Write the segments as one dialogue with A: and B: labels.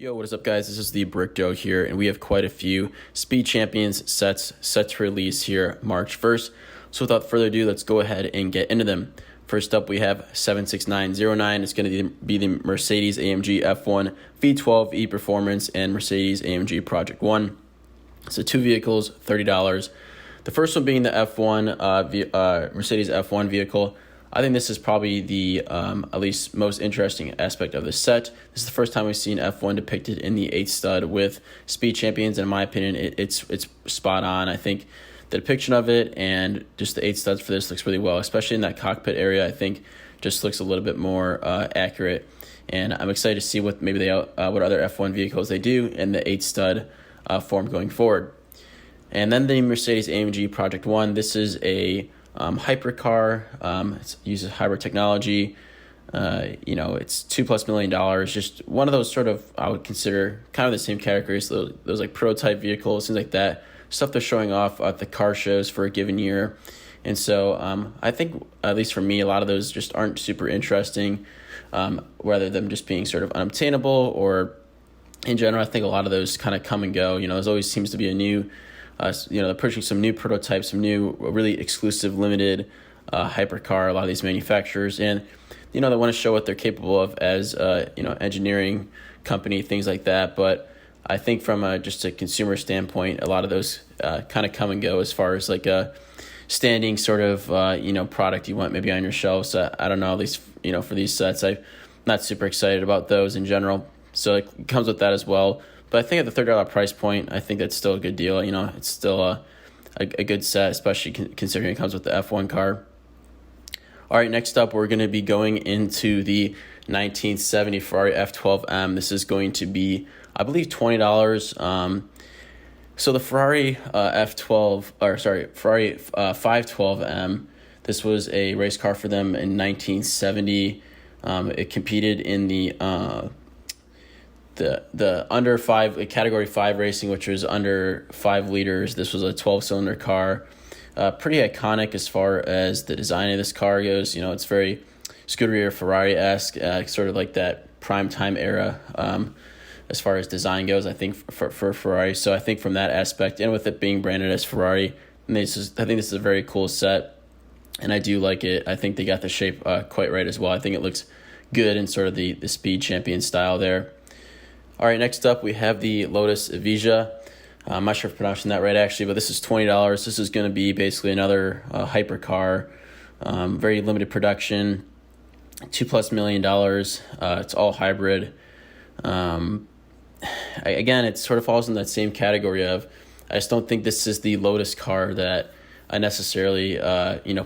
A: Yo, what is up, guys? This is the Brick Doe here, and we have quite a few Speed Champions sets set to release here March 1st. So without further ado, let's go ahead and get into them. First up, we have 76909. It's going to be the Mercedes-AMG F1 V12 E-Performance and Mercedes-AMG Project 1. So two vehicles, $30. The first one being the F1 Mercedes F1 vehicle. I think this is probably the at least most interesting aspect of the set. This is the first time we've seen F1 depicted in the 8 stud with Speed Champions. In my opinion, it's spot on. I think the depiction of it and just the 8 studs for this looks really well, especially in that cockpit area. I think just looks a little bit more accurate, and I'm excited to see what maybe what other F1 vehicles they do in the 8 stud form going forward. And then the Mercedes-AMG Project 1. This is a hypercar. It uses hybrid technology. It's $2+ million. Just one of those sort of, I would consider kind of the same categories. Those like prototype vehicles, things like that. Stuff they're showing off at the car shows for a given year. And so I think, at least for me, a lot of those just aren't super interesting, rather than just being sort of unobtainable, or in general, I think a lot of those kind of come and go. There's always seems to be a new they're pushing some new prototypes, some new really exclusive, limited hypercar, a lot of these manufacturers. And, they want to show what they're capable of as, engineering company, things like that. But I think from just a consumer standpoint, a lot of those kind of come and go as far as like a standing sort of, product you want maybe on your shelf. So I don't know, at least, for these sets, I'm not super excited about those in general. So it comes with that as well. But I think at the $30 price point, I think that's still a good deal. It's still a good set, especially considering it comes with the F1 car. All right, next up, we're going to be going into the 1970 Ferrari F12M. This is going to be, I believe, $20. So the Ferrari Ferrari 512M, this was a race car for them in 1970. It competed in the under 5 category 5 racing, which was under 5 liters. This was a 12-cylinder car, pretty iconic as far as the design of this car goes. It's very Scuderia Ferrari-esque, sort of like that prime time era as far as design goes, I think, for Ferrari. So I think from that aspect, and with it being branded as Ferrari, I think this is a very cool set, and I do like it. I think they got the shape quite right as well. I think it looks good in sort of the Speed Champion style there. All right, next up, we have the Lotus Evija. I'm not sure if I'm pronouncing that right, actually, but this is $20. This is going to be basically another hypercar, very limited production, $2+ million. It's all hybrid. Again, it sort of falls in that same category of, I just don't think this is the Lotus car that I necessarily,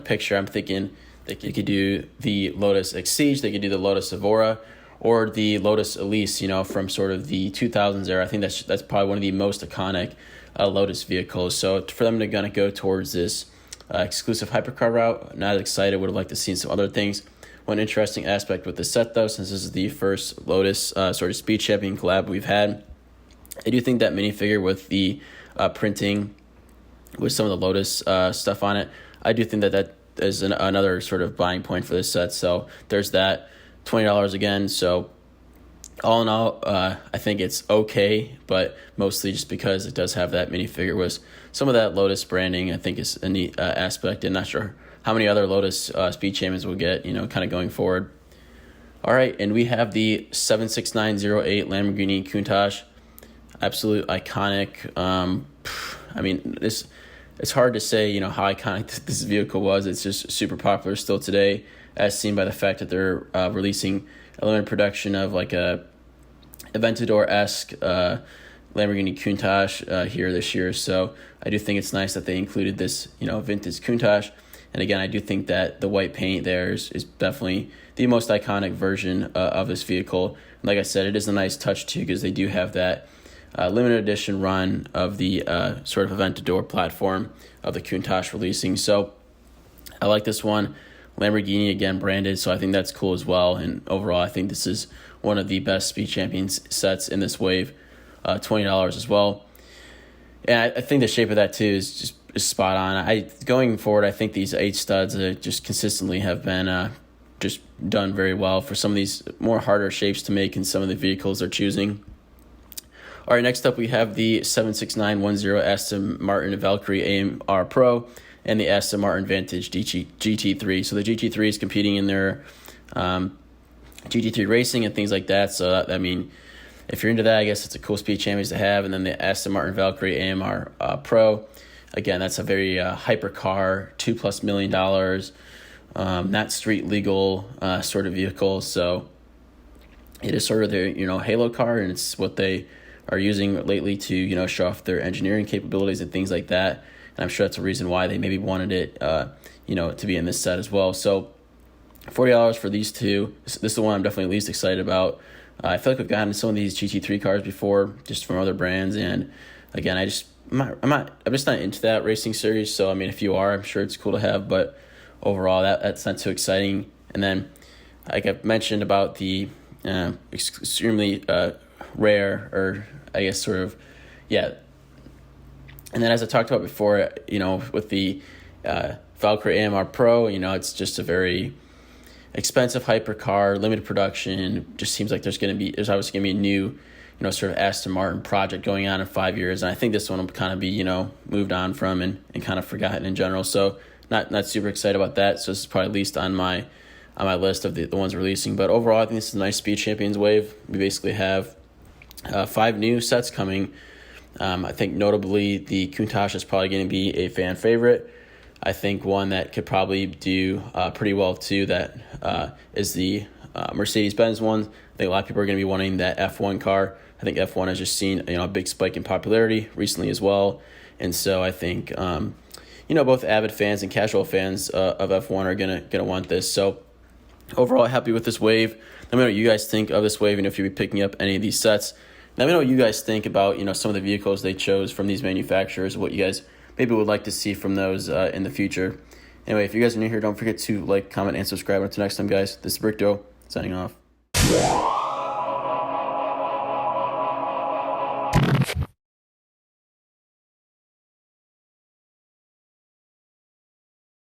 A: picture. I'm thinking they could do the Lotus Exige, they could do the Lotus Evora, or the Lotus Elise, from sort of the 2000s era. I think that's probably one of the most iconic Lotus vehicles. So for them to go towards this exclusive hypercar route, not excited. Would have liked to see some other things. One interesting aspect with the set, though, since this is the first Lotus sort of Speed Champion collab we've had, I do think that minifigure with the printing with some of the Lotus stuff on it, I do think that is another sort of buying point for this set. So there's that. $20 again. So all in all, I think it's okay, but mostly just because it does have that minifigure with some of that Lotus branding. I think is a neat aspect, and not sure how many other Lotus Speed Champions we'll get, kind of going forward. All right, and we have the 76908 Lamborghini Countach, absolute iconic. It's hard to say, how iconic this vehicle was. It's just super popular still today, as seen by the fact that they're releasing a limited production of like a Aventador-esque Lamborghini Countach here this year. So I do think it's nice that they included this, vintage Countach. And again, I do think that the white paint there is definitely the most iconic version of this vehicle. And like I said, it is a nice touch too, because they do have that limited edition run of the sort of Aventador platform of the Countach releasing. So I like this one. Lamborghini, again, branded, so I think that's cool as well. And overall, I think this is one of the best Speed Champions sets in this wave, $20 as well. And I think the shape of that, too, is spot on. Going forward, I think these 8 studs just consistently have been just done very well for some of these more harder shapes to make in some of the vehicles they're choosing. All right, next up we have the 76910 Aston Martin Valkyrie AMR Pro and the Aston Martin Vantage GT3. So the GT3 is competing in their GT3 racing and things like that. So, I mean, if you're into that, I guess it's a cool speed champions to have. And then the Aston Martin Valkyrie AMR Pro. Again, that's a very hypercar, $2+ million, not street legal sort of vehicle. So it is sort of their, halo car, and it's what they are using lately to, show off their engineering capabilities and things like that. And I'm sure that's a reason why they maybe wanted it, to be in this set as well. So $40 for these two. This is the one I'm definitely least excited about. I feel like we've gotten some of these GT3 cars before, just from other brands, and again, I'm just not into that racing series. So I mean, if you are, I'm sure it's cool to have, but overall, that's not too exciting. And then, like I've mentioned about the extremely rare, or I guess sort of, yeah. And then as I talked about before, with the Valkyrie AMR Pro, it's just a very expensive hypercar, limited production. Just seems like there's obviously gonna be a new, sort of Aston Martin project going on in 5 years, and I think this one will kind of be, moved on from and kind of forgotten in general. So not super excited about that. So this is probably least on my list of the ones releasing. But overall, I think this is a nice Speed Champions wave. We basically have 5 new sets coming. I think notably the Countach is probably going to be a fan favorite. I think one that could probably do pretty well too, that is the Mercedes-Benz one. I think a lot of people are going to be wanting that F1 car. I think F1 has just seen a big spike in popularity recently as well. And so I think both avid fans and casual fans of F1 are gonna want this. So overall, happy with this wave. Let me know what you guys think of this wave, and if you'll be picking up any of these sets. Let me know what you guys think about some of the vehicles they chose from these manufacturers, what you guys maybe would like to see from those in the future. Anyway, if you guys are new here, don't forget to like, comment, and subscribe. Until next time, guys, this is Brick Doe signing off.